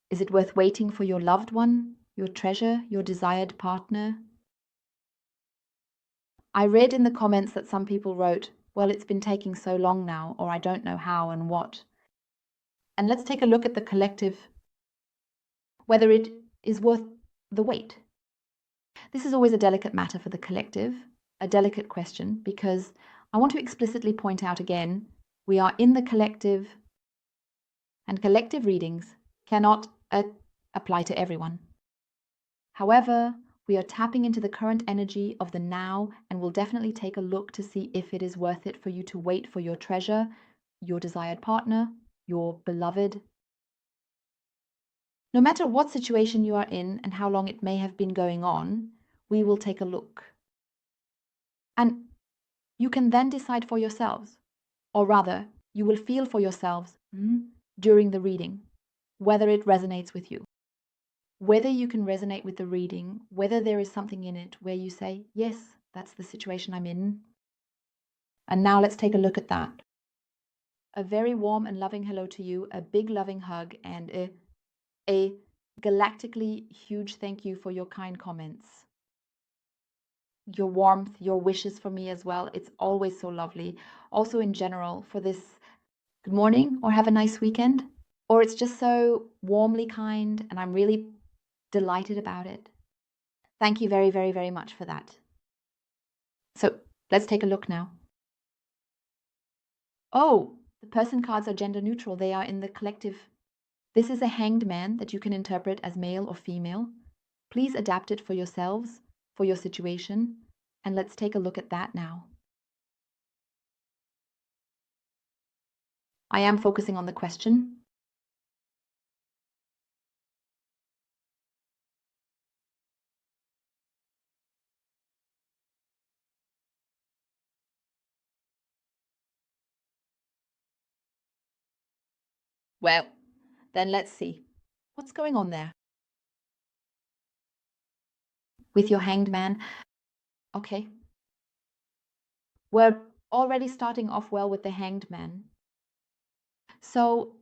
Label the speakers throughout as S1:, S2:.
S1: Is it worth waiting for your loved one, your treasure, your desired partner? I read in the comments that some people wrote, well, it's been taking so long now, or I don't know how and what. And let's take a look at the collective, whether it is worth the wait. This is always a delicate matter for the collective, a delicate question, because I want to explicitly point out again, we are in the collective, and collective readings cannot apply to everyone. However, we are tapping into the current energy of the now and will definitely take a look to see if it is worth it for you to wait for your treasure, your desired partner, your beloved. No matter what situation you are in and how long it may have been going on, we will take a look. And you can then decide for yourselves, or rather, you will feel for yourselves during the reading, whether it resonates with you. Whether you can resonate with the reading, whether there is something in it where you say, yes, that's the situation I'm in. And now let's take a look at that. A very warm and loving hello to you, a big loving hug, and a galactically huge thank you for your kind comments. Your warmth, your wishes for me as well. It's always so lovely. Also in general for this good morning or have a nice weekend. Or it's just so warmly kind and I'm really delighted about it. Thank you very, very, very much for that. So let's take a look now. Oh, the person cards are gender neutral. They are in the collective. This is a hanged man that you can interpret as male or female. Please adapt it for yourselves, for your situation, and let's take a look at that now. I am focusing on the question. Well, then let's see. What's going on there? With your hanged man. Okay. We're already starting off well with the hanged man. So,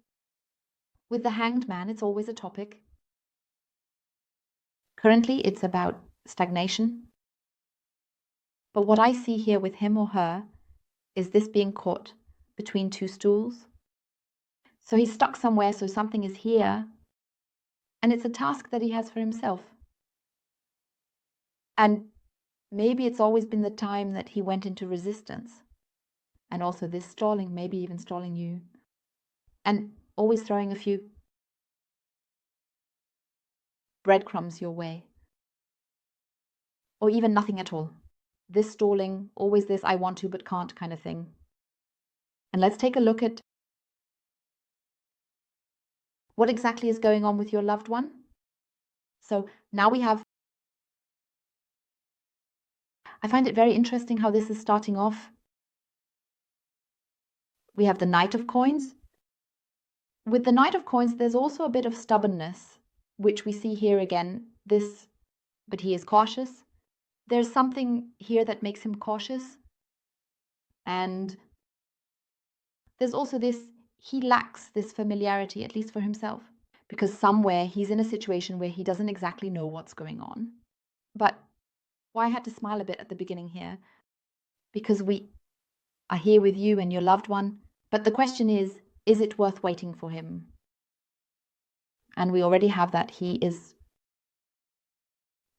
S1: with the hanged man, it's always a topic. Currently, it's about stagnation. But what I see here with him or her is this being caught between two stools. So he's stuck somewhere, so something is here, and it's a task that he has for himself. And maybe it's always been the time that he went into resistance. And also this stalling, maybe even stalling you. And always throwing a few breadcrumbs your way. Or even nothing at all. This stalling, always this I want to but can't kind of thing. And let's take a look at what exactly is going on with your loved one. So now we have, I find it very interesting how this is starting off. We have the Knight of Coins. With the Knight of Coins, there's also a bit of stubbornness, which we see here again. But he is cautious. There's something here that makes him cautious. And there's also this, he lacks this familiarity, at least for himself, because somewhere he's in a situation where he doesn't exactly know what's going on. But why I had to smile a bit at the beginning here, because we are here with you and your loved one. But the question is it worth waiting for him? And we already have that he is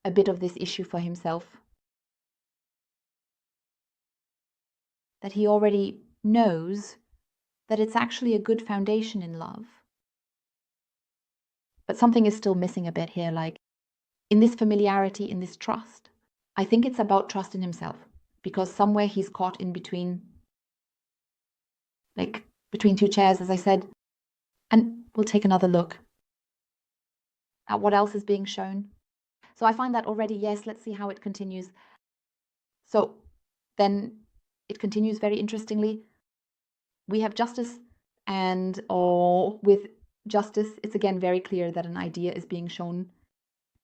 S1: a bit of this issue for himself. That he already knows that it's actually a good foundation in love. But something is still missing a bit here, like in this familiarity, in this trust. I think it's about trust in himself, because somewhere he's caught in between, like between two chairs, as I said. And we'll take another look at what else is being shown. So I find that already, yes, let's see how it continues. So then it continues very interestingly. We have justice, and with justice, it's again very clear that an idea is being shown.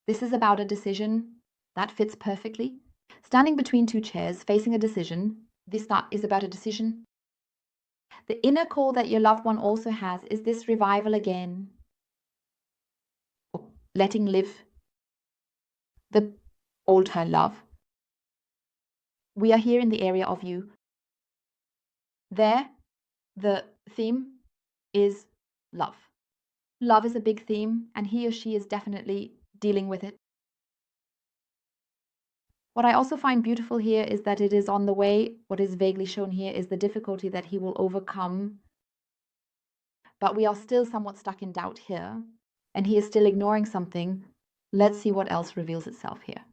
S1: This is about a decision that fits perfectly. Standing between two chairs, facing a decision, this is about a decision. The inner call that your loved one also has is this revival again. letting live the old her love. We are here in the area of you. There, the theme is love. Love is a big theme, and he or she is definitely dealing with it. What I also find beautiful here is that it is on the way. What is vaguely shown here is the difficulty that he will overcome. But we are still somewhat stuck in doubt here, and he is still ignoring something. Let's see what else reveals itself here.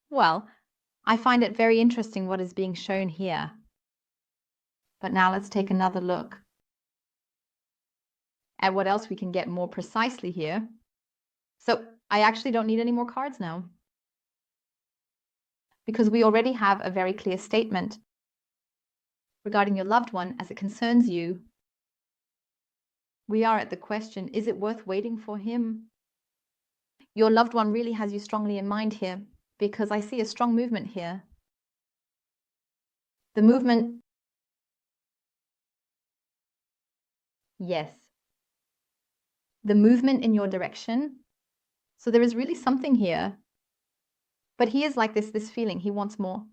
S1: Well, I find it very interesting what is being shown here. But now let's take another look at what else we can get more precisely here. So I actually don't need any more cards now, because we already have a very clear statement regarding your loved one as it concerns you. We are at the question, is it worth waiting for him? Your loved one really has you strongly in mind here, because I see a strong movement here. The movement, yes. The movement in your direction. So there is really something here. But he is like this feeling, he wants more.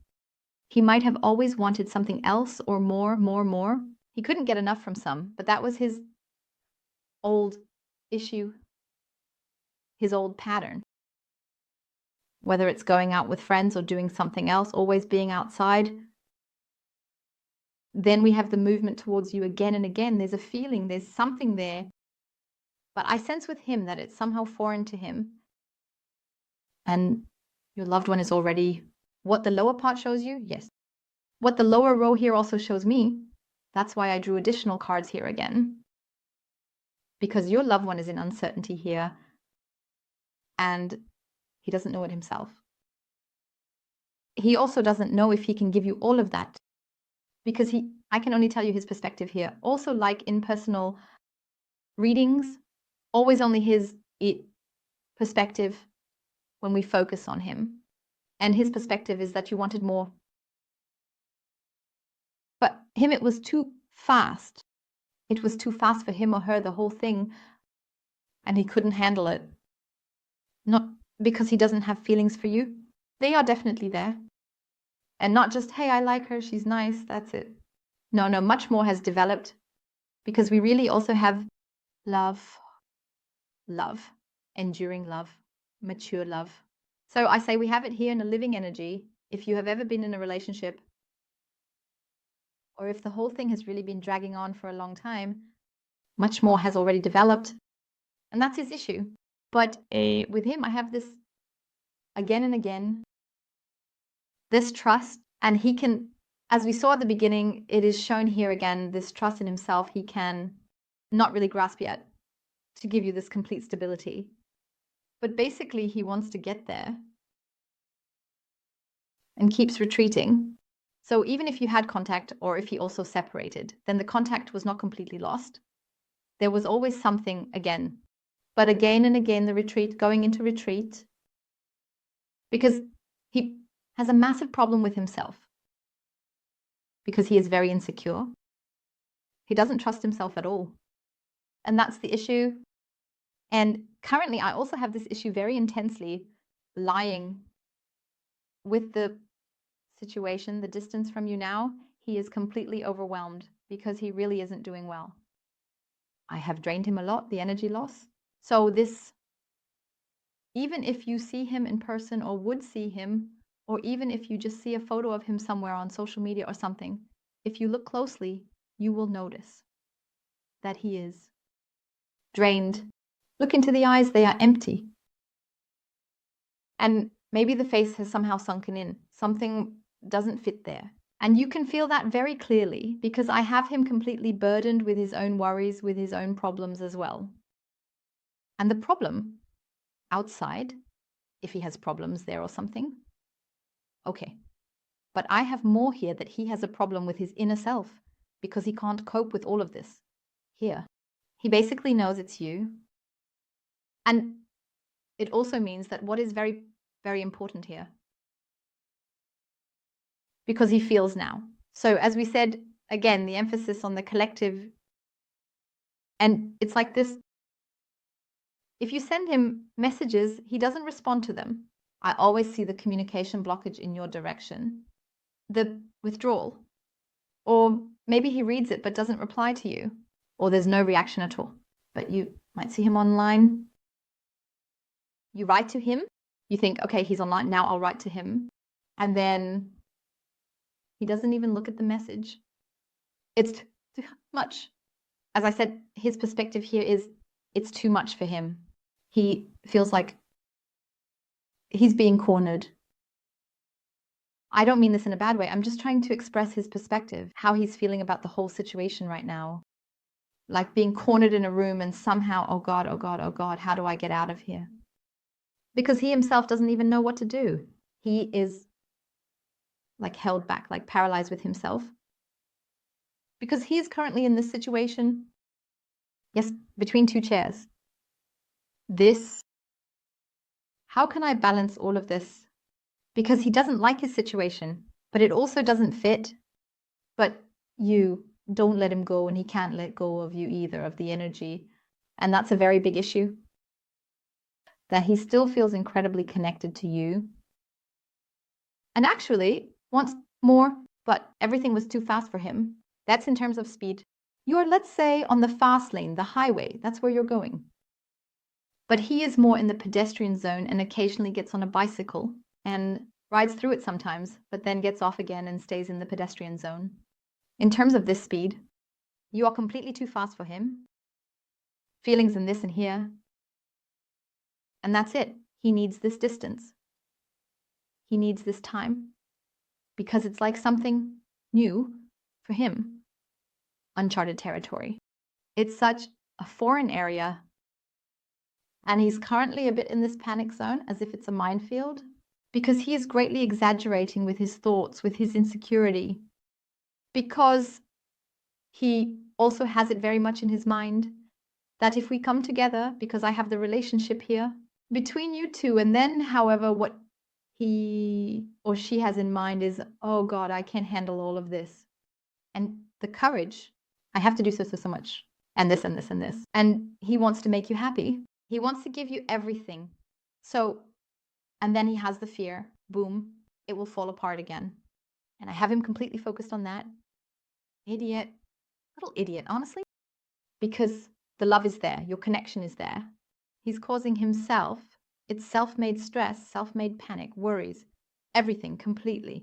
S1: He might have always wanted something else or more. He couldn't get enough from some, but that was his old issue, his old pattern. Whether it's going out with friends or doing something else, always being outside. Then we have the movement towards you again and again. There's a feeling, there's something there. But I sense with him that it's somehow foreign to him. And your loved one is already what the lower part shows you? Yes. What the lower row here also shows me, that's why I drew additional cards here again. Because your loved one is in uncertainty here, and he doesn't know it himself. He also doesn't know if he can give you all of that, because I can only tell you his perspective here. Also, like in personal readings, always only his perspective when we focus on him. And his perspective is that you wanted more. But him, it was too fast. It was too fast for him or her, the whole thing, and he couldn't handle it. Not because he doesn't have feelings for you. They are definitely there. And not just, hey, I like her, she's nice, that's it. No, much more has developed, because we really also have love, enduring love, mature love. So I say we have it here in a living energy. If you have ever been in a relationship, or if the whole thing has really been dragging on for a long time, much more has already developed. And that's his issue. But with him, I have this again and again, this trust. And he can, as we saw at the beginning, it is shown here again, this trust in himself, he can not really grasp yet to give you this complete stability. But basically, he wants to get there and keeps retreating. So even if you had contact, or if he also separated, then the contact was not completely lost. There was always something again. But again and again, the retreat, going into retreat, because he has a massive problem with himself, because he is very insecure. He doesn't trust himself at all. And that's the issue. And currently, I also have this issue very intensely lying with the situation, the distance from you now. He is completely overwhelmed because he really isn't doing well. I have drained him a lot, the energy loss. So this, even if you see him in person or would see him, or even if you just see a photo of him somewhere on social media or something, if you look closely, you will notice that he is drained. Look into the eyes, they are empty. And Maybe the face has somehow sunken in. Something doesn't fit there. And you can feel that very clearly because I have him completely burdened with his own worries, with his own problems as well. And the problem outside, if he has problems there or something, okay. But I have more here that he has a problem with his inner self because he can't cope with all of this. Here. He basically knows it's you. And it also means that what is very, very important here, because he feels now. So as we said, again, the emphasis on the collective. And it's like this. If you send him messages, he doesn't respond to them. I always see the communication blockage in your direction, the withdrawal. Or maybe he reads it but doesn't reply to you, or there's no reaction at all. But you might see him online. You write to him. You think, okay, he's online. Now I'll write to him. And then he doesn't even look at the message. It's too much. As I said, his perspective here is it's too much for him. He feels like he's being cornered. I don't mean this in a bad way. I'm just trying to express his perspective, how he's feeling about the whole situation right now. Like being cornered in a room and somehow, oh God, oh God, oh God, how do I get out of here? Because he himself doesn't even know what to do. He is like held back, like paralyzed with himself. Because he is currently in this situation, yes, between two chairs. How can I balance all of this? Because he doesn't like his situation, but it also doesn't fit. But you don't let him go, and he can't let go of you either, of the energy. And that's a very big issue. That he still feels incredibly connected to you. And actually wants more, but everything was too fast for him. That's in terms of speed. You're, let's say, on the fast lane, the highway. That's where you're going. But he is more in the pedestrian zone and occasionally gets on a bicycle and rides through it sometimes, but then gets off again and stays in the pedestrian zone. In terms of this speed, you are completely too fast for him. Feelings in this and here. And that's it. He needs this distance. He needs this time. Because it's like something new for him. Uncharted territory. It's such a foreign area. And he's currently a bit in this panic zone, as if it's a minefield, because he is greatly exaggerating with his thoughts, with his insecurity, because he also has it very much in his mind that if we come together, because I have the relationship here between you two, and then, however, what he or she has in mind is, oh God, I can't handle all of this. And the courage, I have to do so much, and this and this and this. And he wants to make you happy. He wants to give you everything. So, and then he has the fear, boom, it will fall apart again. And I have him completely focused on that. Idiot, little idiot, honestly. Because the love is there, your connection is there. He's causing himself, it's self-made stress, self-made panic, worries, everything completely.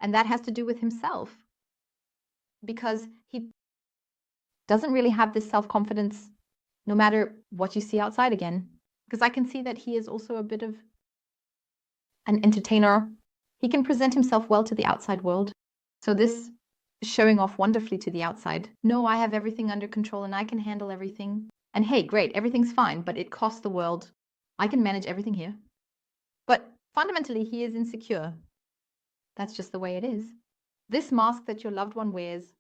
S1: And that has to do with himself. Because he doesn't really have this self-confidence no matter what you see outside again. Because I can see that he is also a bit of an entertainer. He can present himself well to the outside world. So this is showing off wonderfully to the outside. No, I have everything under control and I can handle everything. And hey, great, everything's fine, but it costs the world. I can manage everything here. But fundamentally, he is insecure. That's just the way it is. This mask that your loved one wears,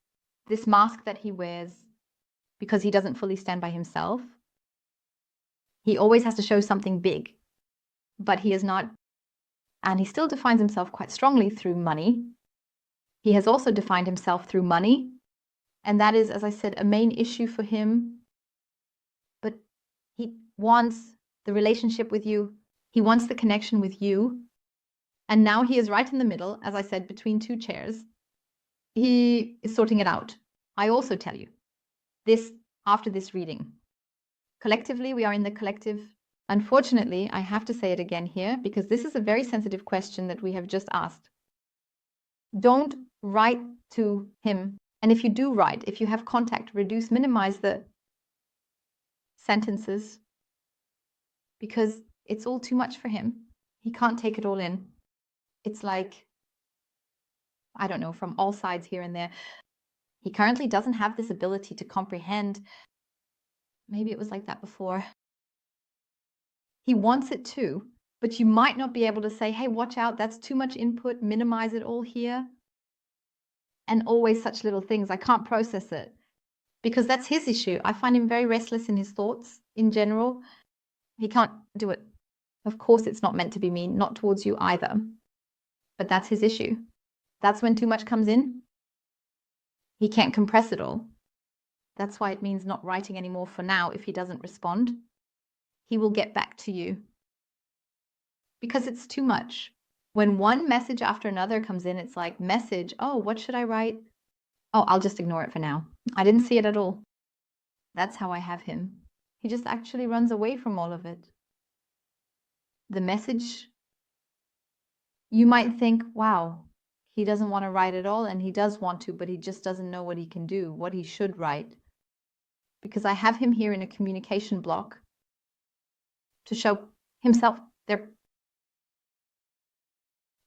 S1: this mask that he wears, because he doesn't fully stand by himself. He always has to show something big, but he is not, and he still defines himself quite strongly through money. He has also defined himself through money, and that is, as I said, a main issue for him. But he wants the relationship with you. He wants the connection with you. And now he is right in the middle, as I said, between two chairs. He is sorting it out. I also tell you, this after this reading. Collectively, we are in the collective. Unfortunately, I have to say it again here because this is a very sensitive question that we have just asked. Don't write to him. And if you do write, if you have contact, minimize the sentences because it's all too much for him. He can't take it all in. It's like, I don't know, from all sides here and there. He currently doesn't have this ability to comprehend. Maybe it was like that before. He wants it too, but you might not be able to say, hey, watch out, that's too much input, minimize it all here. And always such little things. I can't process it because that's his issue. I find him very restless in his thoughts in general. He can't do it. Of course, it's not meant to be mean, not towards you either. But that's his issue. That's when too much comes in. He can't compress it all. That's why it means not writing anymore for now if he doesn't respond. He will get back to you. Because it's too much. When one message after another comes in, it's like, message, oh, what should I write? Oh, I'll just ignore it for now. I didn't see it at all. That's how I have him. He just actually runs away from all of it. The message, you might think, wow, he doesn't want to write at all, and he does want to, but he just doesn't know what he can do, what he should write. Because I have him here in a communication block to show himself there.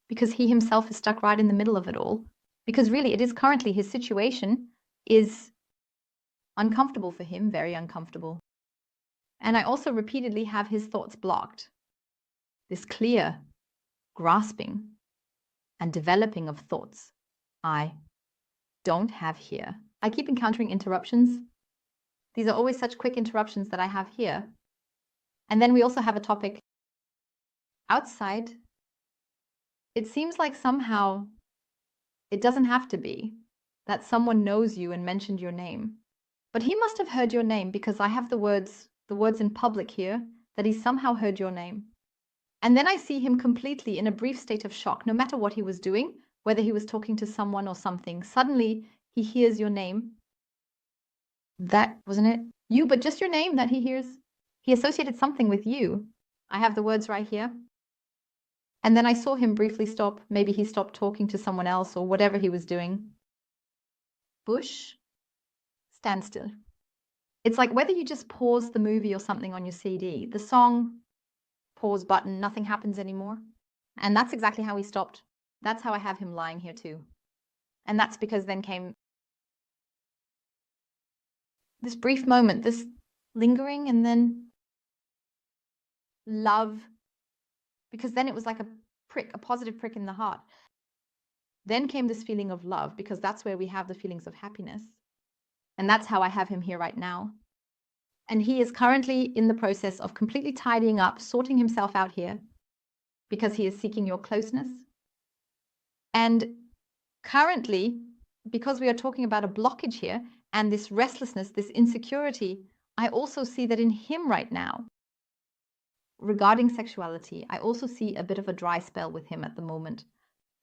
S1: Because he himself is stuck right in the middle of it all. Because really, it is currently his situation is uncomfortable for him, very uncomfortable. And I also repeatedly have his thoughts blocked. This clear grasping and developing of thoughts I don't have here. I keep encountering interruptions. These are always such quick interruptions that I have here. And then we also have a topic outside. It seems like somehow it doesn't have to be that someone knows you and mentioned your name. But he must have heard your name because I have the words in public here, that he somehow heard your name. And then I see him completely in a brief state of shock, no matter what he was doing, whether he was talking to someone or something. Suddenly he hears your name. That wasn't it? You, but just your name that he hears. He associated something with you. I have the words right here. And then I saw him briefly stop. Maybe he stopped talking to someone else or whatever he was doing. Bush, stand still. It's like whether you just pause the movie or something on your CD, the song, pause button, nothing happens anymore. And that's exactly how he stopped. That's how I have him lying here too. And that's because then came this brief moment, this lingering, and then love. Because then it was like a prick, a positive prick in the heart. Then came this feeling of love, because that's where we have the feelings of happiness. And that's how I have him here right now. And he is currently in the process of completely tidying up, sorting himself out here, because he is seeking your closeness. And currently, because we are talking about a blockage here, and this restlessness, this insecurity, I also see that in him right now, regarding sexuality, I also see a bit of a dry spell with him at the moment.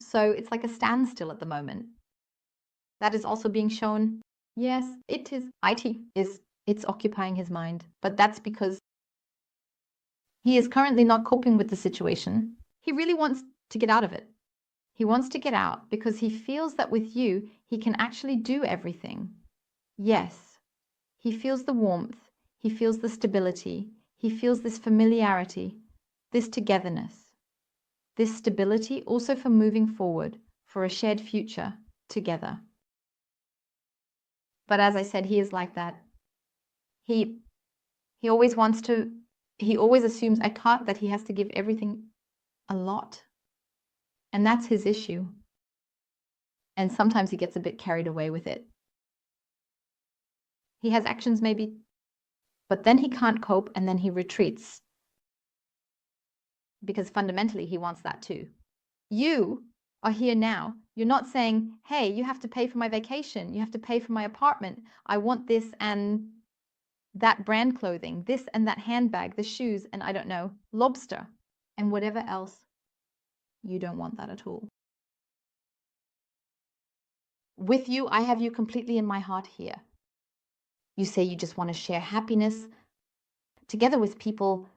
S1: So it's like a standstill at the moment. That is also being shown. Yes, it is. It's occupying his mind. But that's because he is currently not coping with the situation. He really wants to get out of it. He wants to get out because he feels that with you, he can actually do everything. Yes, he feels the warmth. He feels the stability. He feels this familiarity, this togetherness, this stability also for moving forward, for a shared future together. But as I said, he is like that. He always assumes Eckhart that he has to give everything a lot. And that's his issue. And sometimes he gets a bit carried away with it. He has actions maybe, but then he can't cope and then he retreats. Because fundamentally he wants that too. You are here now. You're not saying, hey, you have to pay for my vacation. You have to pay for my apartment. I want this and that brand clothing, this and that handbag, the shoes, and I don't know, lobster and whatever else. You don't want that at all. With you, I have you completely in my heart here. You say you just want to share happiness together with people,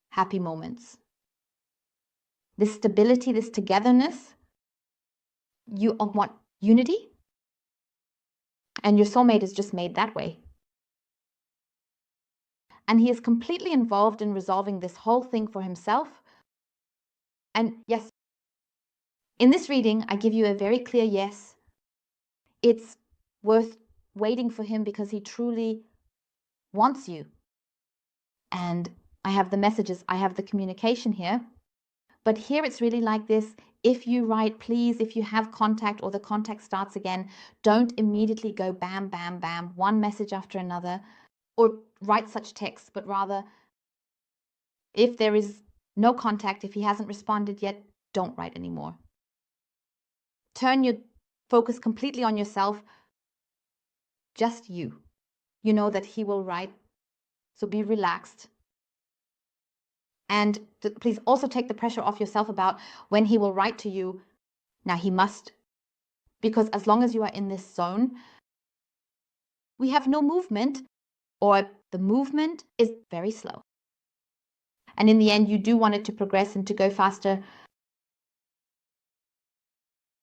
S1: happy moments. This stability, this togetherness, you want unity, and your soulmate is just made that way. And he is completely involved in resolving this whole thing for himself, And yes, in this reading, I give you a very clear yes. It's worth waiting for him because he truly wants you. And I have the messages, I have the communication here. But here it's really like this. If you write, please, if you have contact or the contact starts again, don't immediately go bam, bam, bam, one message after another, or write such text, but rather, if there is no contact, if he hasn't responded yet, don't write anymore. Turn your focus completely on yourself, just you. You know that he will write, so be relaxed. And please also take the pressure off yourself about when he will write to you. Now he must, because as long as you are in this zone, we have no movement, or the movement is very slow. And in the end, you do want it to progress and to go faster.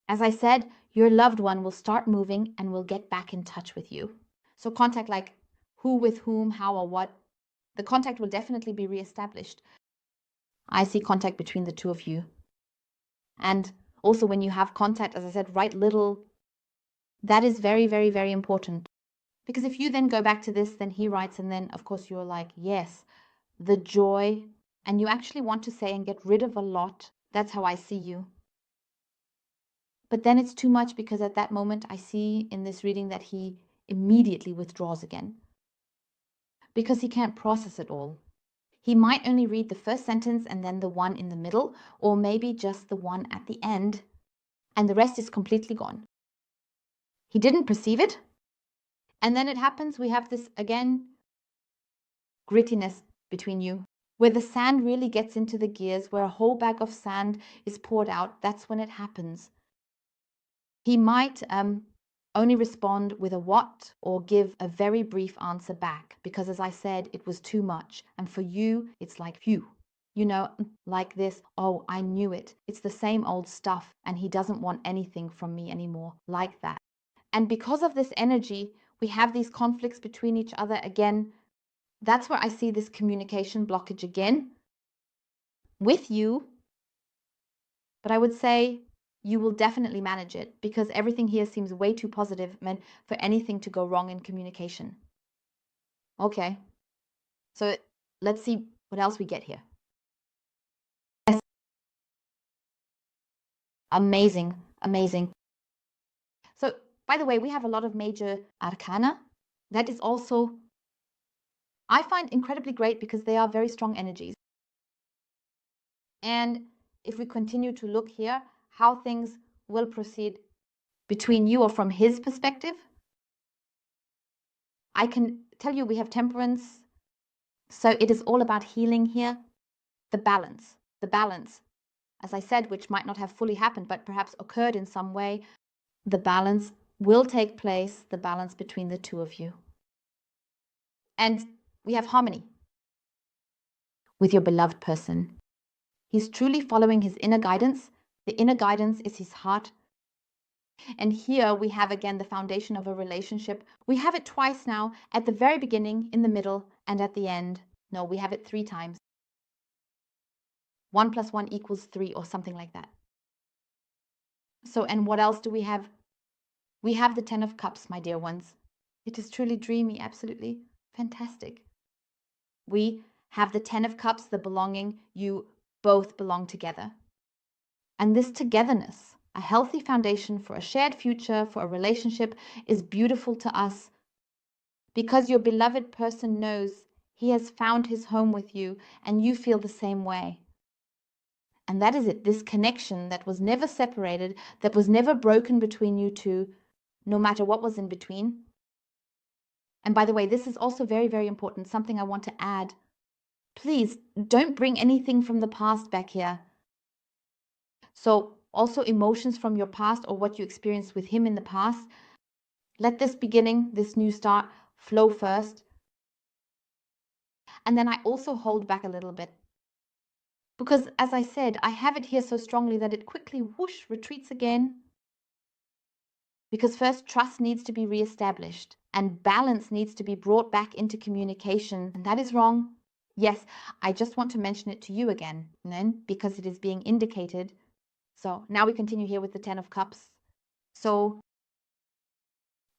S1: As I said, your loved one will start moving and will get back in touch with you. So contact like who, with whom, how, or what, the contact will definitely be reestablished. I see contact between the two of you. And also when you have contact, as I said, write little. That is very, very, very important. Because if you then go back to this, then he writes, and then of course you're like, yes, the joy, and you actually want to say and get rid of a lot. That's how I see you. But then it's too much, because at that moment I see in this reading that he immediately withdraws again. Because he can't process it all. He might only read the first sentence and then the one in the middle, or maybe just the one at the end, and the rest is completely gone. He didn't perceive it. And then it happens, we have this, again, grittiness between you, where the sand really gets into the gears, where a whole bag of sand is poured out. That's when it happens. He might only respond with a what, or give a very brief answer back, because as I said, it was too much. And for you, it's like, phew, you know, like this, oh, I knew it. It's the same old stuff, and he doesn't want anything from me anymore, like that. And because of this energy, we have these conflicts between each other again. That's where I see this communication blockage again with you. But I would say you will definitely manage it, because everything here seems way too positive meant for anything to go wrong in communication. Okay, so let's see what else we get here. Yes. Amazing, amazing. So, by the way, we have a lot of major arcana. That is also, I find, incredibly great, because they are very strong energies. And if we continue to look here, how things will proceed between you or from his perspective, I can tell you we have temperance. So it is all about healing here. The balance, as I said, which might not have fully happened, but perhaps occurred in some way. The balance will take place, the balance between the two of you. And we have harmony with your beloved person. He's truly following his inner guidance. The inner guidance is his heart. And here we have again the foundation of a relationship. We have it twice now, at the very beginning, in the middle, and at the end. No, we have it 3 times. 1 + 1 = 3, or something like that. So, and what else do we have? We have the 10 of Cups, my dear ones. It is truly dreamy, absolutely fantastic. We have the 10 of Cups, the belonging. You both belong together. And this togetherness, a healthy foundation for a shared future, for a relationship, is beautiful to us, because your beloved person knows he has found his home with you, and you feel the same way. And that is it, this connection that was never separated, that was never broken between you two, no matter what was in between. And by the way, this is also very, very important, something I want to add. Please don't bring anything from the past back here. So also emotions from your past, or what you experienced with him in the past. Let this beginning, this new start, flow first. And then I also hold back a little bit. Because as I said, I have it here so strongly that it quickly, whoosh, retreats again. Because first, trust needs to be reestablished, and balance needs to be brought back into communication. And that is wrong. Yes, I just want to mention it to you again, then, because it is being indicated. So now we continue here with the Ten of Cups. So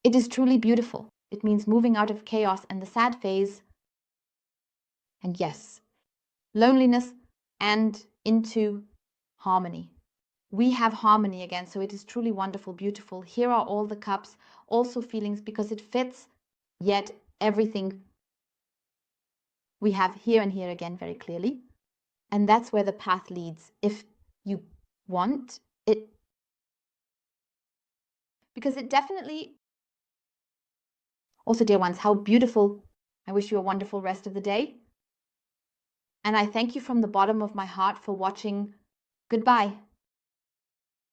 S1: it is truly beautiful. It means moving out of chaos and the sad phase. And yes, loneliness and into harmony. We have harmony again, so it is truly wonderful, beautiful. Here are all the cups, also feelings, because it fits, yet everything we have here and here again very clearly. And that's where the path leads, if you want it. Because it definitely... Also, dear ones, how beautiful. I wish you a wonderful rest of the day. And I thank you from the bottom of my heart for watching. Goodbye.